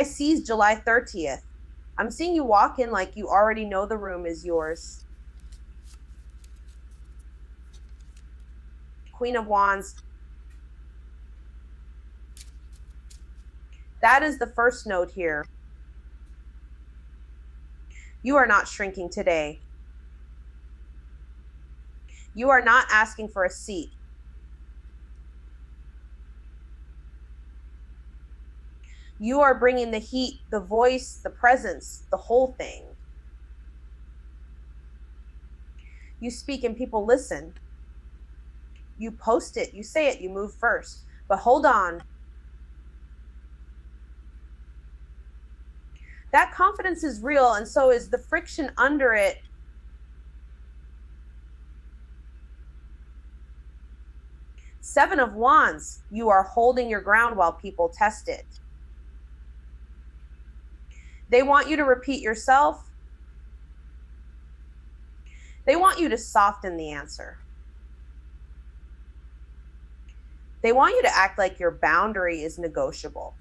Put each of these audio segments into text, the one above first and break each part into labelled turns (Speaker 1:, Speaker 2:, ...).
Speaker 1: Pisces, July 30th. I'm seeing you walk in like you already know the room is yours. Queen of Wands. That is the first note here. You are not shrinking today. You are not asking for a seat. You are bringing the heat, the voice, the presence, the whole thing. You speak and people listen. You post it, you say it, you move first. But hold on. That confidence is real, and so is the friction under it. Seven of Wands, you are holding your ground while people test it. They want you to repeat yourself. They want you to soften the answer. They want you to act like your boundary is negotiable.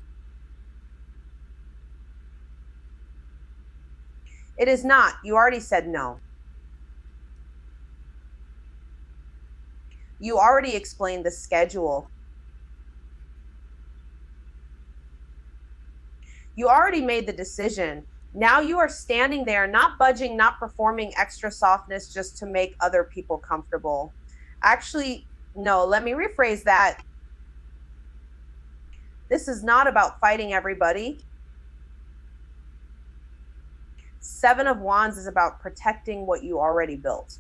Speaker 1: It is not. You already said no. You already explained the schedule. You already made the decision. Now you are standing there, not budging, not performing extra softness just to make other people comfortable. Actually, no, let me rephrase that. This is not about fighting everybody. Seven of Wands is about protecting what you already built.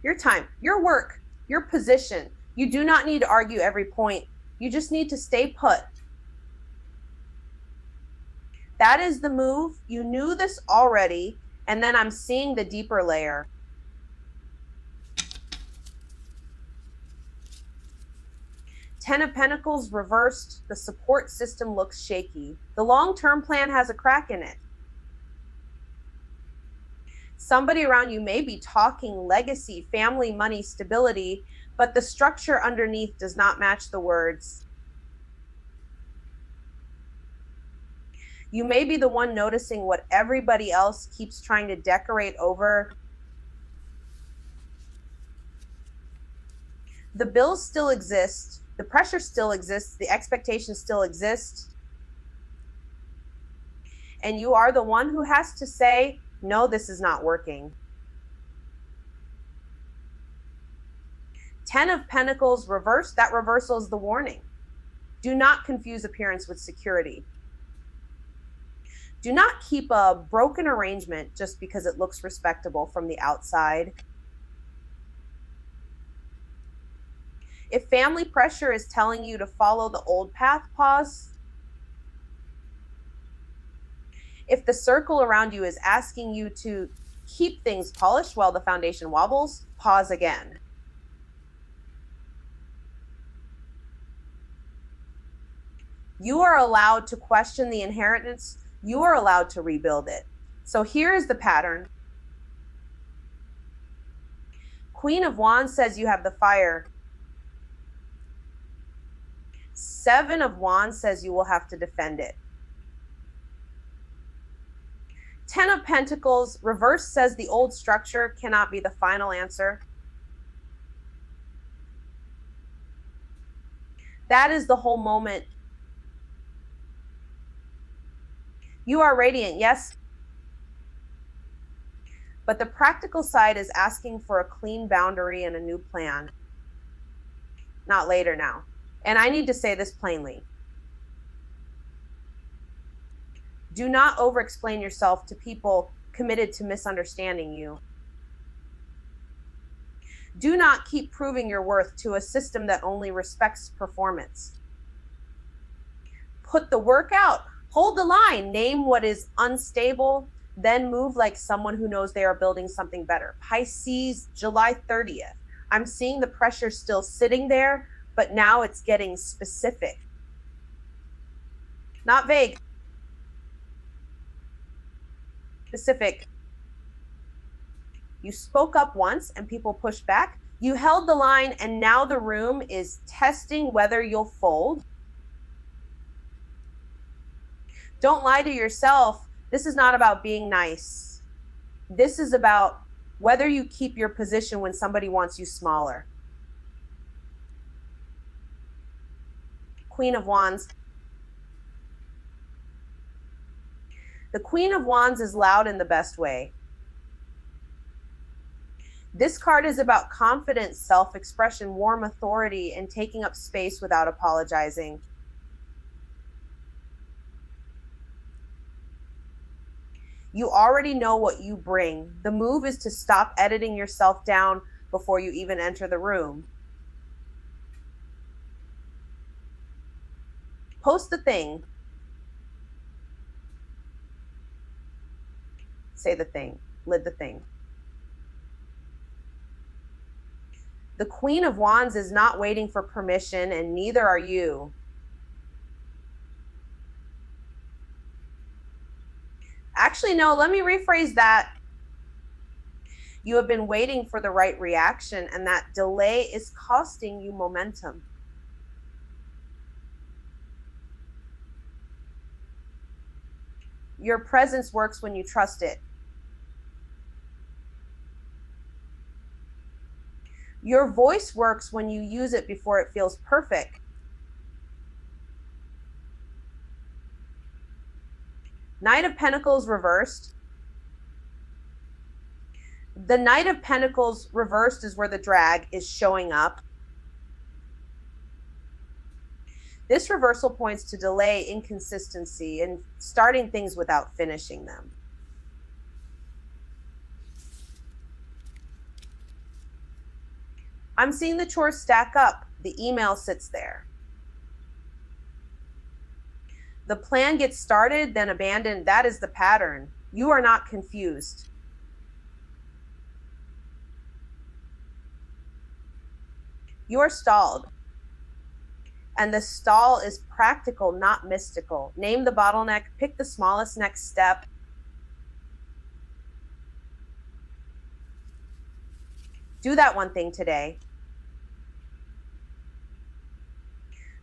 Speaker 1: Your time, your work, your position. You do not need to argue every point. You just need to stay put. That is the move. You knew this already, and then I'm seeing the deeper layer. Ten of Pentacles reversed. The support system looks shaky. The long-term plan has a crack in it. Somebody around you may be talking legacy, family, money, stability, but the structure underneath does not match the words. You may be the one noticing what everybody else keeps trying to decorate over. The bills still exist. The pressure still exists. The expectations still exist. And you are the one who has to say, no, this is not working. Ten of Pentacles reversed. That reversal is the warning. Do not confuse appearance with security. Do not keep a broken arrangement just because it looks respectable from the outside. If family pressure is telling you to follow the old path, pause. If the circle around you is asking you to keep things polished while the foundation wobbles, pause again. You are allowed to question the inheritance. You are allowed to rebuild it. So here is the pattern. Queen of Wands says you have the fire. Seven of Wands says you will have to defend it. Ten of Pentacles reverse says the old structure cannot be the final answer. That is the whole moment. You are radiant, yes. But the practical side is asking for a clean boundary and a new plan. Not later now. And I need to say this plainly. Do not over-explain yourself to people committed to misunderstanding you. Do not keep proving your worth to a system that only respects performance. Put the work out. Hold the line. Name what is unstable. Then move like someone who knows they are building something better. Pisces, July 30th. I'm seeing the pressure still sitting there, but now it's getting specific. Not vague. Specific. You spoke up once and people pushed back. You held the line and now the room is testing whether you'll fold. Don't lie to yourself. This is not about being nice. This is about whether you keep your position when somebody wants you smaller. Queen of Wands. The Queen of Wands is loud in the best way. This card is about confidence, self-expression, warm authority, and taking up space without apologizing. You already know what you bring. The move is to stop editing yourself down before you even enter the room. Post the thing. Say the thing. Live the thing. The Queen of Wands is not waiting for permission, and neither are you. Actually, no, let me rephrase that. You have been waiting for the right reaction, and that delay is costing you momentum. Your presence works when you trust it. Your voice works when you use it before it feels perfect. Knight of Pentacles reversed. The Knight of Pentacles reversed is where the drag is showing up. This reversal points to delay, inconsistency, and starting things without finishing them. I'm seeing the chores stack up. The email sits there. The plan gets started, then abandoned. That is the pattern. You are not confused. You are stalled. And the stall is practical, not mystical. Name the bottleneck, pick the smallest next step. Do that one thing today.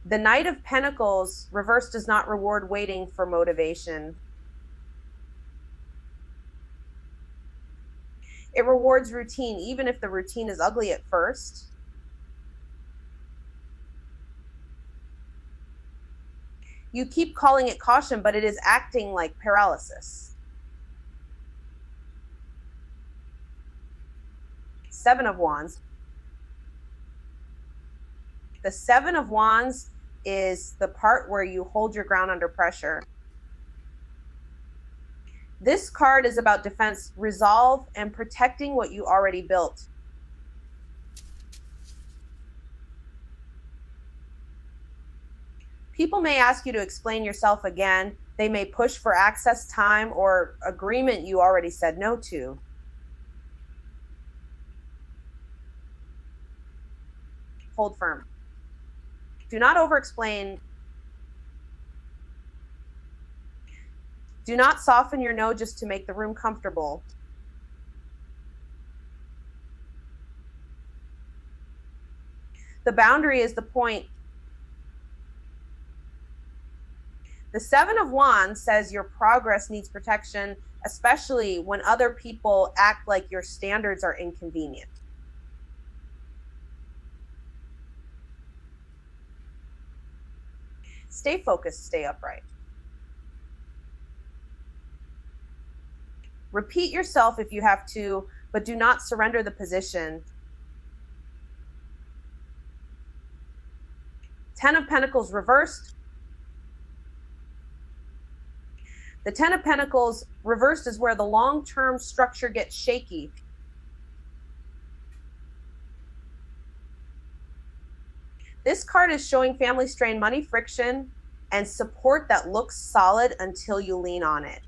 Speaker 1: The Knight of Pentacles reversed does not reward waiting for motivation. It rewards routine, even if the routine is ugly at first. You keep calling it caution, but it is acting like paralysis. Seven of Wands. The Seven of Wands is the part where you hold your ground under pressure. This card is about defense, resolve, and protecting what you already built. People may ask you to explain yourself again. They may push for access, time, or agreement you already said no to. Hold firm. Do not over-explain. Do not soften your no just to make the room comfortable. The boundary is the point. The Seven of Wands says your progress needs protection, especially when other people act like your standards are inconvenient. Stay focused, stay upright. Repeat yourself if you have to, but do not surrender the position. Ten of Pentacles reversed. The Ten of Pentacles reversed is where the long-term structure gets shaky. This card is showing family strain, money friction, and support that looks solid until you lean on it.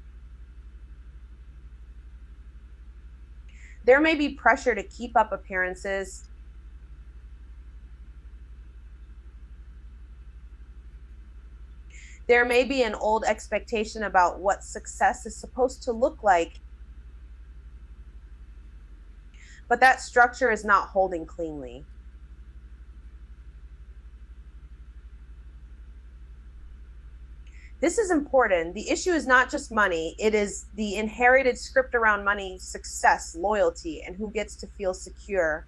Speaker 1: There may be pressure to keep up appearances. There may be an old expectation about what success is supposed to look like, but that structure is not holding cleanly. This is important. The issue is not just money. It is the inherited script around money, success, loyalty, and who gets to feel secure.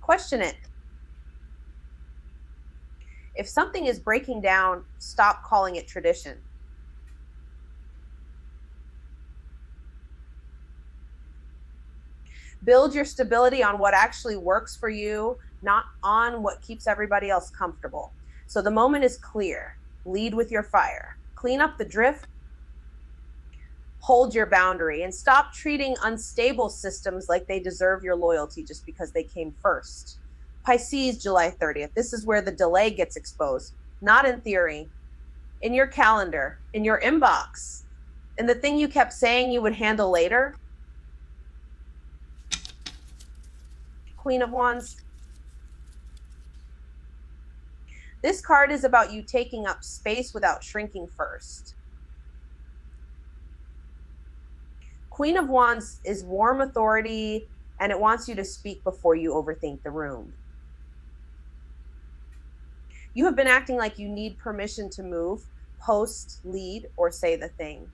Speaker 1: Question it. If something is breaking down, stop calling it tradition. Build your stability on what actually works for you, not on what keeps everybody else comfortable. So the moment is clear. Lead with your fire. Clean up the drift. Hold your boundary and stop treating unstable systems like they deserve your loyalty just because they came first. Pisces, July 30th. This is where the delay gets exposed, not in theory, in your calendar, in your inbox, and the thing you kept saying you would handle later. Queen of Wands. This card is about you taking up space without shrinking first. Queen of Wands is warm authority, and it wants you to speak before you overthink the room. You have been acting like you need permission to move, post, lead, or say the thing.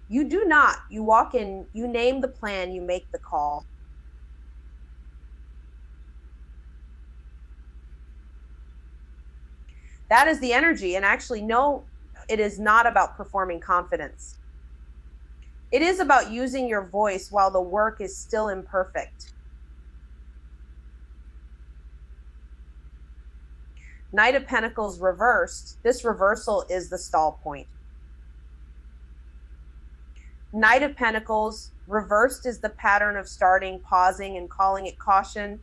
Speaker 1: You do not. You walk in, you name the plan, you make the call. That is the energy. And actually, no, it is not about performing confidence. It is about using your voice while the work is still imperfect. Knight of Pentacles reversed. This reversal is the stall point. Knight of Pentacles reversed is the pattern of starting, pausing, and calling it caution.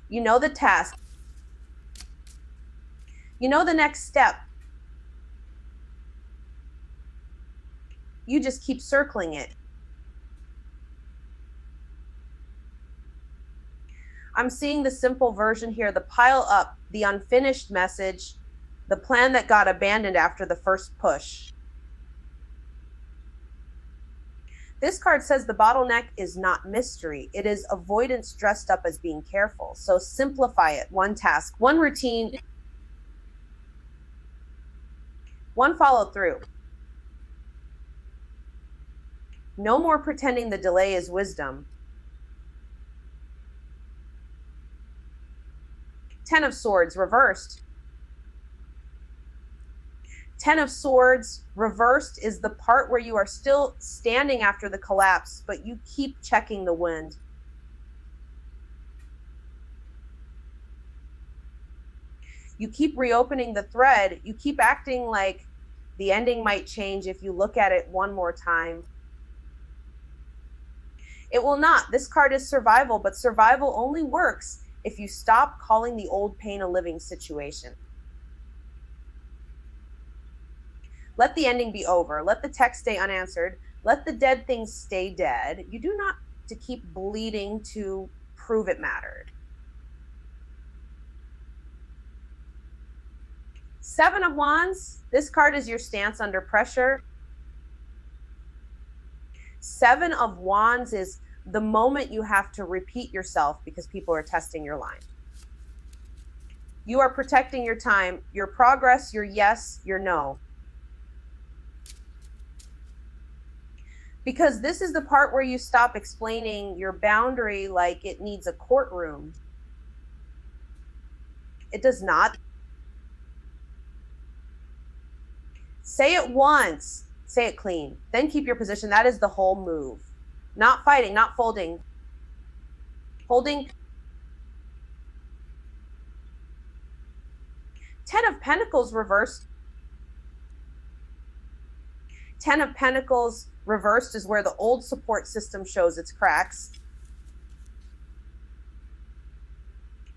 Speaker 1: You know the task. You know the next step. You just keep circling it. I'm seeing the simple version here, the pile up, the unfinished message, the plan that got abandoned after the first push. This card says the bottleneck is not mystery. It is avoidance dressed up as being careful. So simplify it. One task, one routine, one follow through. No more pretending the delay is wisdom. 10 of Swords reversed. 10 of Swords reversed is the part where you are still standing after the collapse, but you keep checking the wind. You keep reopening the thread. You keep acting like the ending might change if you look at it one more time. It will not. This card is survival, but survival only works if you stop calling the old pain a living situation. Let the ending be over. Let the text stay unanswered. Let the dead things stay dead. You do not have to keep bleeding to prove it mattered. 7 of Wands. This card is your stance under pressure. 7 of Wands is the moment you have to repeat yourself because people are testing your line. You are protecting your time, your progress, your yes, your no. Because this is the part where you stop explaining your boundary like it needs a courtroom. It does not. Say it once, say it clean, then keep your position. That is the whole move. Not fighting, not folding. Holding. 10 of Pentacles reversed. 10 of Pentacles reversed is where the old support system shows its cracks.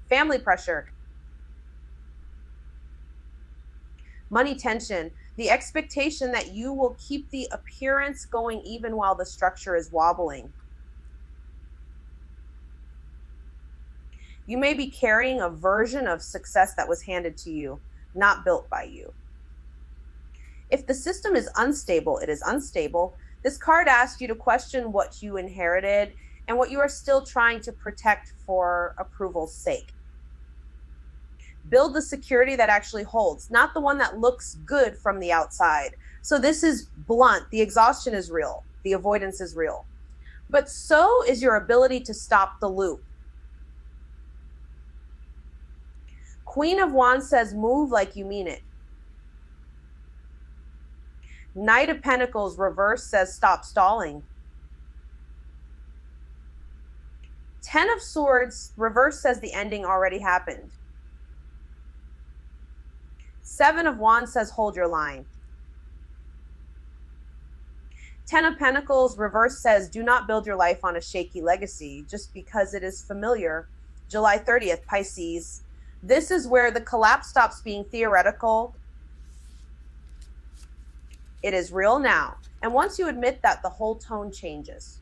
Speaker 1: Family pressure. Money tension. The expectation that you will keep the appearance going even while the structure is wobbling. You may be carrying a version of success that was handed to you, not built by you. If the system is unstable, it is unstable. This card asks you to question what you inherited and what you are still trying to protect for approval's sake. Build the security that actually holds, not the one that looks good from the outside. So this is blunt. The exhaustion is real. The avoidance is real. But so is your ability to stop the loop. Queen of Wands says, move like you mean it. Knight of Pentacles reverse says, stop stalling. Ten of Swords reverse says, the ending already happened. Seven of Wands says, hold your line. Ten of Pentacles reverse says, do not build your life on a shaky legacy just because it is familiar. July 30th, Pisces. This is where the collapse stops being theoretical. It is real now. And once you admit that, the whole tone changes.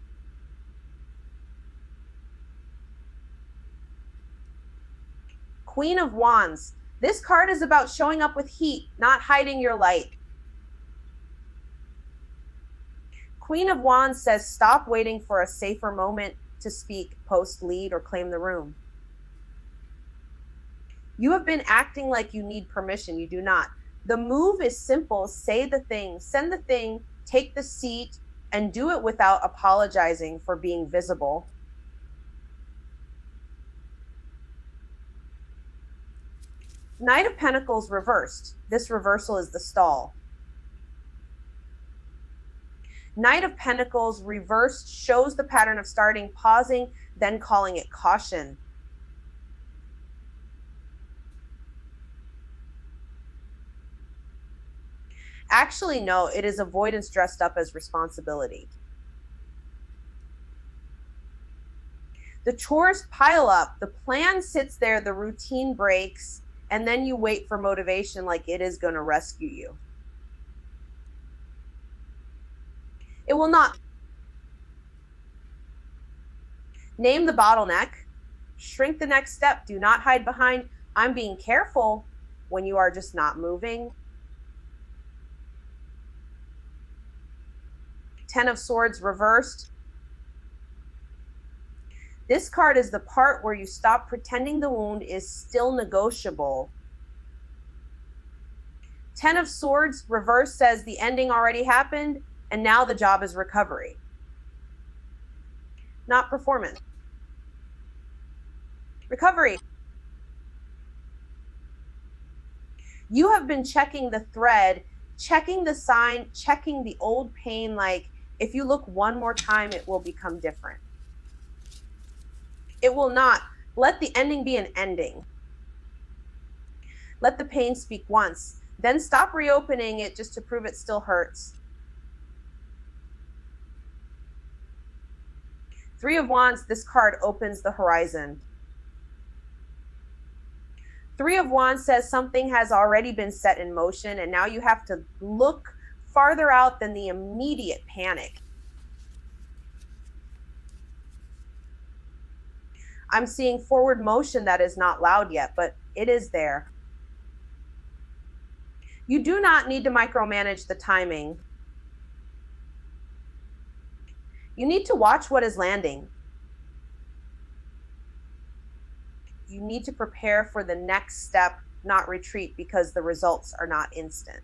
Speaker 1: Queen of Wands. This card is about showing up with heat, not hiding your light. Queen of Wands says, stop waiting for a safer moment to speak, post, lead, or claim the room. You have been acting like you need permission. You do not. The move is simple. Say the thing, send the thing, take the seat, and do it without apologizing for being visible. Knight of Pentacles reversed. This reversal is the stall. Knight of Pentacles reversed shows the pattern of starting, pausing, then calling it caution. Actually, no, it is avoidance dressed up as responsibility. The chores pile up, the plan sits there, the routine breaks, and then you wait for motivation like it is going to rescue you. It will not. Name the bottleneck. Shrink the next step. Do not hide behind, I'm being careful, when you are just not moving. Ten of Swords reversed. This card is the part where you stop pretending the wound is still negotiable. Ten of Swords reversed says the ending already happened, and now the job is recovery, not performance. Recovery. You have been checking the thread, checking the sign, checking the old pain, like if you look one more time, it will become different. It will not. Let the ending be an ending. Let the pain speak once. Then stop reopening it just to prove it still hurts. Three of Wands, this card opens the horizon. Three of Wands says something has already been set in motion, and now you have to look farther out than the immediate panic. I'm seeing forward motion that is not loud yet, but it is there. You do not need to micromanage the timing. You need to watch what is landing. You need to prepare for the next step, not retreat, because the results are not instant.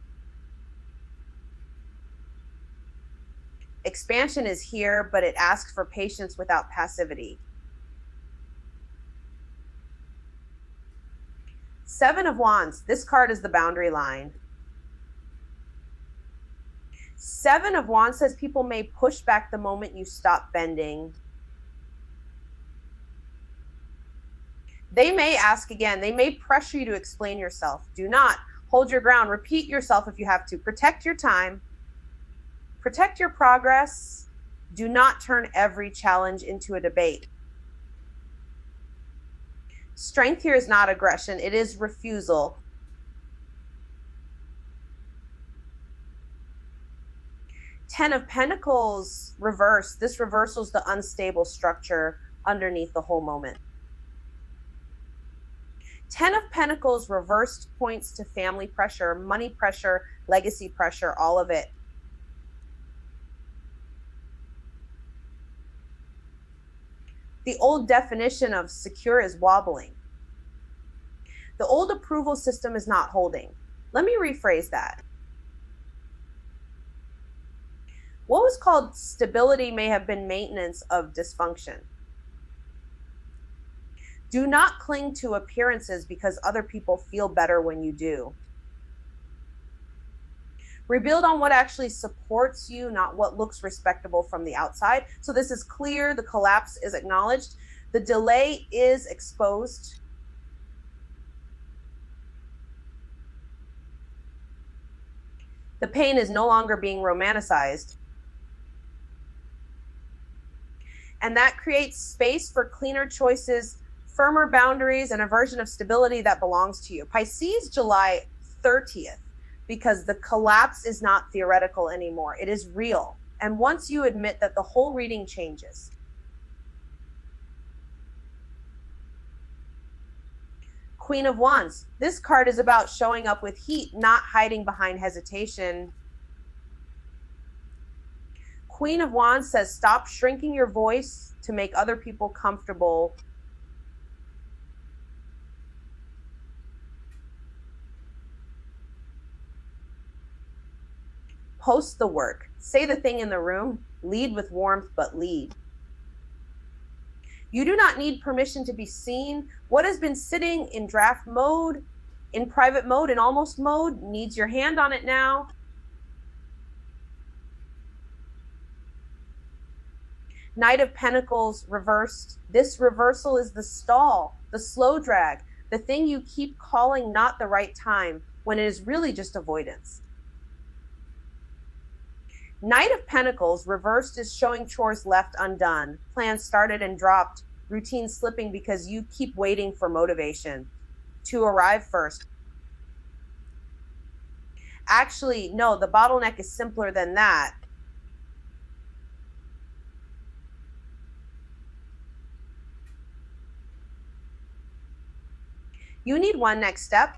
Speaker 1: Expansion is here, but it asks for patience without passivity. Seven of Wands, this card is the boundary line. Seven of Wands says people may push back the moment you stop bending. They may ask again. They may pressure you to explain yourself. Do not. Hold your ground. Repeat yourself if you have to. Protect your time. Protect your progress. Do not turn every challenge into a debate. Strength here is not aggression. It is refusal. Ten of Pentacles reverse. This reversals the unstable structure underneath the whole moment. Ten of Pentacles reversed points to family pressure, money pressure, legacy pressure, all of it. The old definition of secure is wobbling. The old approval system is not holding. Let me rephrase that. What was called stability may have been maintenance of dysfunction. Do not cling to appearances because other people feel better when you do. Rebuild on what actually supports you, not what looks respectable from the outside. So this is clear. The collapse is acknowledged. The delay is exposed. The pain is no longer being romanticized. And that creates space for cleaner choices, firmer boundaries, and a version of stability that belongs to you. Pisces, July 30th, because the collapse is not theoretical anymore. It is real. And once you admit that, the whole reading changes. Queen of Wands. This card is about showing up with heat, not hiding behind hesitation. Queen of Wands says, stop shrinking your voice to make other people comfortable. Post the work. Say the thing in the room. Lead with warmth, but lead. You do not need permission to be seen. What has been sitting in draft mode, in private mode, in almost mode, needs your hand on it now. Knight of Pentacles reversed. This reversal is the stall, the slow drag, the thing you keep calling not the right time when it is really just avoidance. Knight of Pentacles reversed is showing chores left undone, plans started and dropped, routine slipping because you keep waiting for motivation to arrive first. Actually, no, the bottleneck is simpler than that. You need one next step.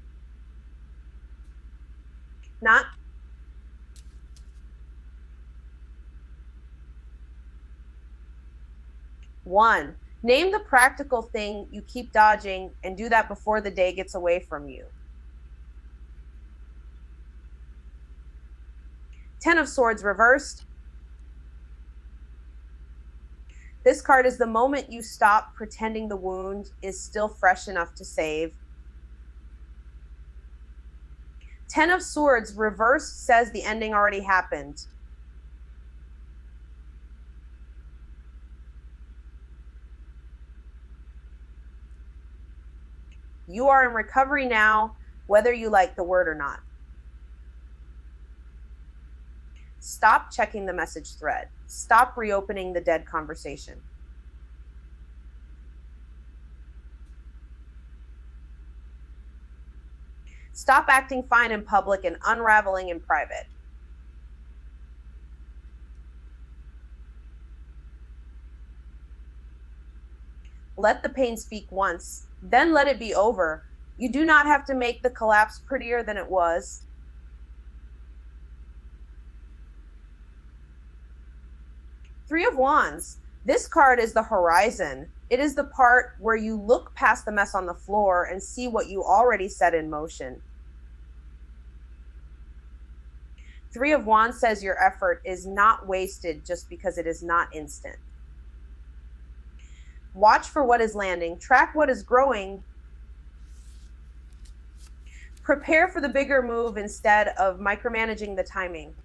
Speaker 1: Not one. Name the practical thing you keep dodging and do that before the day gets away from you. 10 of Swords reversed. This card is the moment you stop pretending the wound is still fresh enough to save. 10 of Swords reversed says the ending already happened. You are in recovery now, whether you like the word or not. Stop checking the message thread. Stop reopening the dead conversation. Stop acting fine in public and unraveling in private. Let the pain speak once, then let it be over. You do not have to make the collapse prettier than it was. Three of Wands. This card is the horizon. It is the part where you look past the mess on the floor and see what you already set in motion. Three of Wands says your effort is not wasted just because it is not instant. Watch for what is landing. Track what is growing. Prepare for the bigger move instead of micromanaging the timing.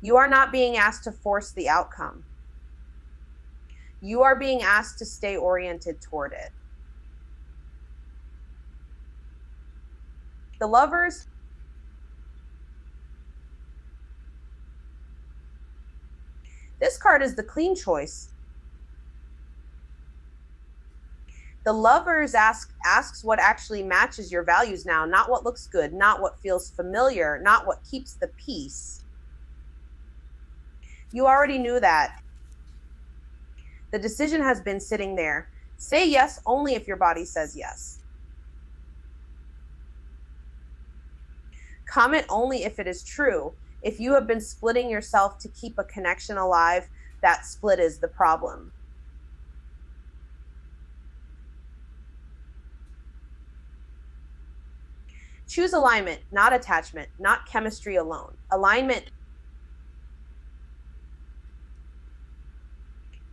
Speaker 1: You are not being asked to force the outcome. You are being asked to stay oriented toward it. The Lovers. This card is the clean choice. The Lovers asks what actually matches your values now, not what looks good, not what feels familiar, not what keeps the peace. You already knew that. The decision has been sitting there. Say yes only if your body says yes. Comment only if it is true. If you have been splitting yourself to keep a connection alive, that split is the problem. Choose alignment, not attachment, not chemistry alone. Alignment.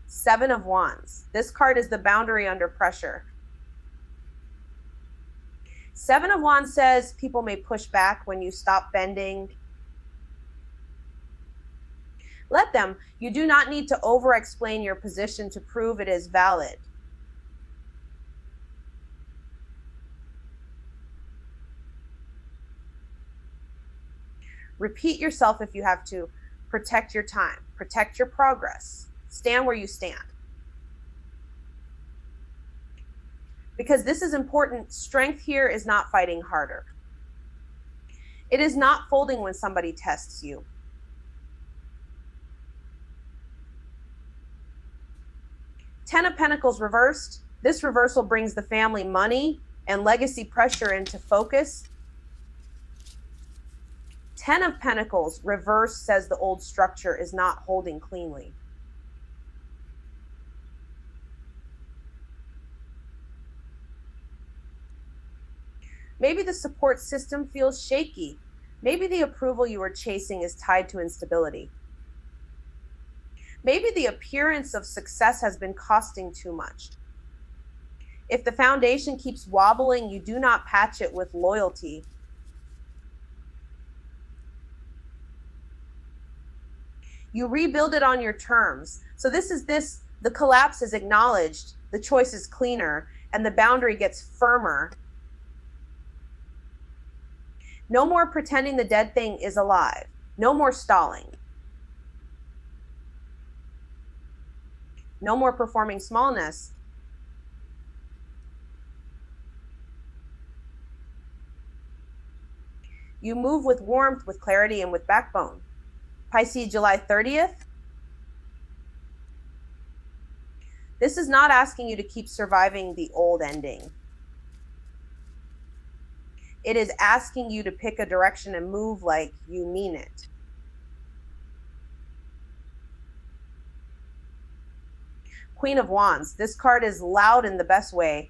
Speaker 1: 7 of Wands. This card is the boundary under pressure. 7 of Wands says people may push back when you stop bending. Let them. You do not need to over-explain your position to prove it is valid. Repeat yourself if you have to. Protect your time. Protect your progress. Stand where you stand. Because this is important. Strength here is not fighting harder. It is not folding when somebody tests you. Ten of Pentacles reversed. This reversal brings the family money and legacy pressure into focus. 10 of Pentacles reversed says the old structure is not holding cleanly. Maybe the support system feels shaky. Maybe the approval you are chasing is tied to instability. Maybe the appearance of success has been costing too much. If the foundation keeps wobbling, you do not patch it with loyalty. You rebuild it on your terms. So the collapse is acknowledged, the choice is cleaner, and the boundary gets firmer. No more pretending the dead thing is alive. No more stalling. No more performing smallness. You move with warmth, with clarity, and with backbone. Pisces, July 30th. This is not asking you to keep surviving the old ending. It is asking you to pick a direction and move like you mean it. Queen of Wands. This card is loud in the best way.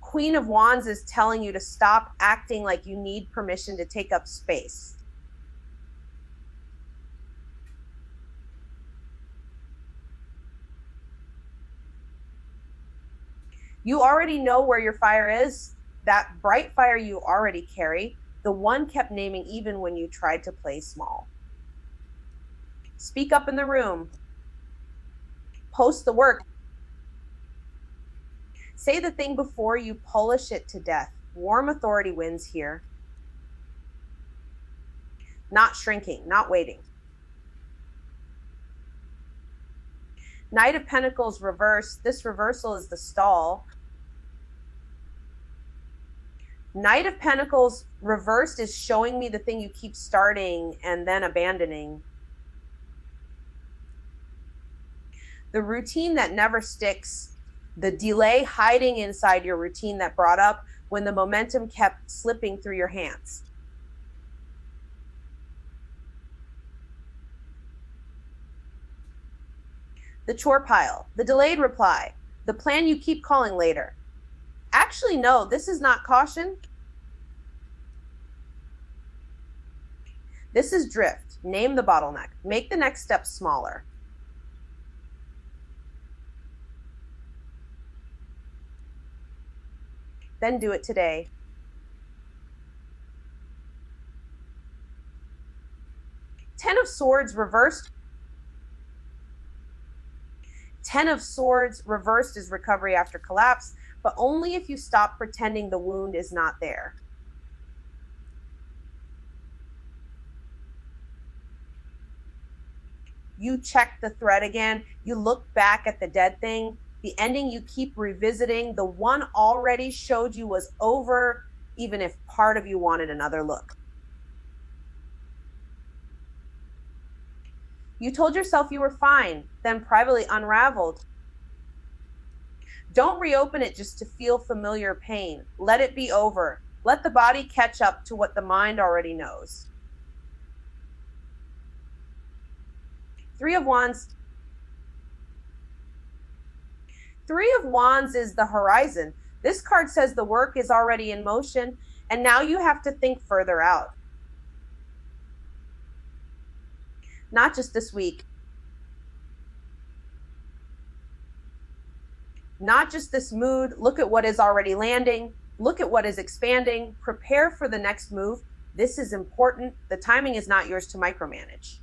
Speaker 1: Queen of Wands is telling you to stop acting like you need permission to take up space. You already know where your fire is. That bright fire you already carry. The one kept naming even when you tried to play small. Speak up in the room. Post the work. Say the thing before you polish it to death. Warm authority wins here. Not shrinking, not waiting. Knight of Pentacles reversed. This reversal is the stall. Knight of Pentacles reversed is showing me the thing you keep starting and then abandoning. The routine that never sticks. The delay hiding inside your routine that brought up when the momentum kept slipping through your hands. The chore pile, the delayed reply, the plan you keep calling later. Actually, no, this is not caution. This is drift. Name the bottleneck. Make the next step smaller. Then do it today. Ten of Swords reversed. Ten of Swords reversed is recovery after collapse, but only if you stop pretending the wound is not there. You check the thread again. You look back at the dead thing. The ending you keep revisiting, the one already showed you was over, even if part of you wanted another look. You told yourself you were fine, then privately unraveled. Don't reopen it just to feel familiar pain. Let it be over. Let the body catch up to what the mind already knows. Three of Wands. Three of Wands is the horizon. This card says the work is already in motion, and now you have to think further out. Not just this week. Not just this mood. Look at what is already landing. Look at what is expanding. Prepare for the next move. This is important. The timing is not yours to micromanage.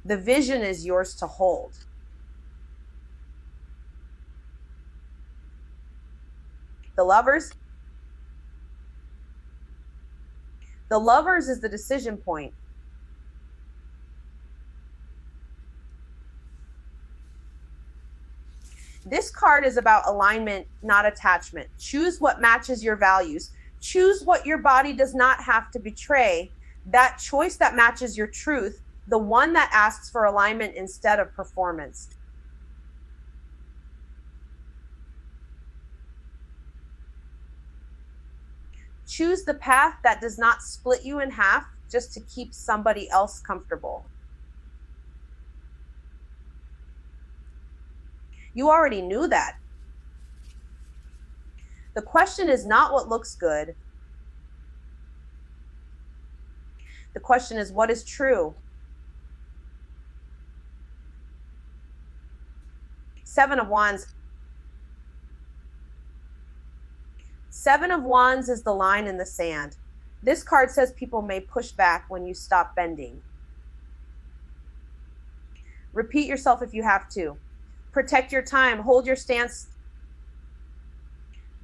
Speaker 1: The vision is yours to hold. The Lovers. The Lovers is the decision point. This card is about alignment, not attachment. Choose what matches your values. Choose what your body does not have to betray. That choice that matches your truth, the one that asks for alignment instead of performance. Choose the path that does not split you in half just to keep somebody else comfortable. You already knew that. The question is not what looks good. The question is what is true. Seven of Wands. Seven of Wands is the line in the sand. This card says people may push back when you stop bending. Repeat yourself if you have to. Protect your time. Hold your stance.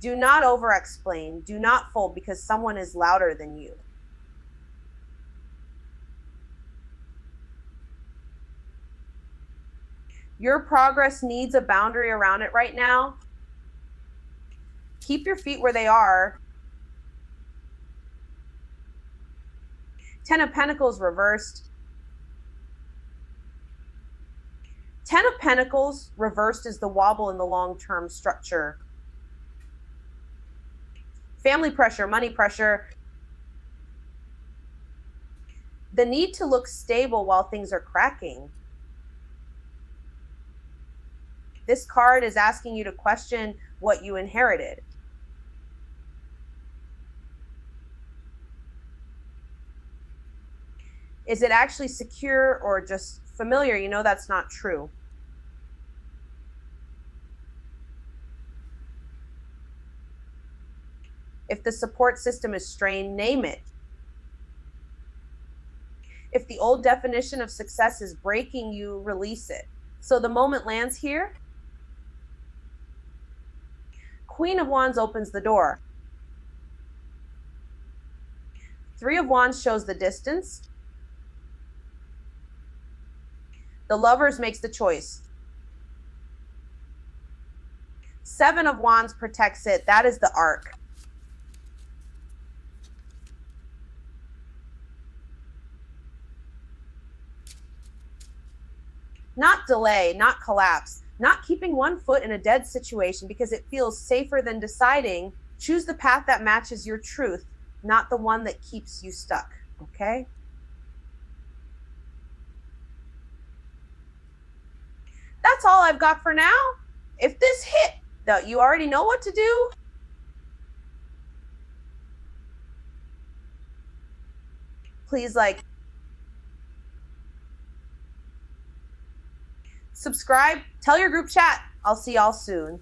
Speaker 1: Do not over-explain. Do not fold because someone is louder than you. Your progress needs a boundary around it right now. Keep your feet where they are. Ten of Pentacles reversed. Ten of Pentacles reversed is the wobble in the long-term structure. Family pressure, money pressure. The need to look stable while things are cracking. This card is asking you to question what you inherited. Is it actually secure or just familiar? You know that's not true. If the support system is strained, name it. If the old definition of success is breaking you, release it. So the moment lands here. Queen of Wands opens the door. Three of Wands shows the distance. The Lovers makes the choice. Seven of Wands protects it. That is the arc. Not delay, not collapse, not keeping one foot in a dead situation because it feels safer than deciding. Choose the path that matches your truth, not the one that keeps you stuck, okay? That's all I've got for now. If this hit, though, you already know what to do. Please subscribe, tell your group chat. I'll see y'all soon.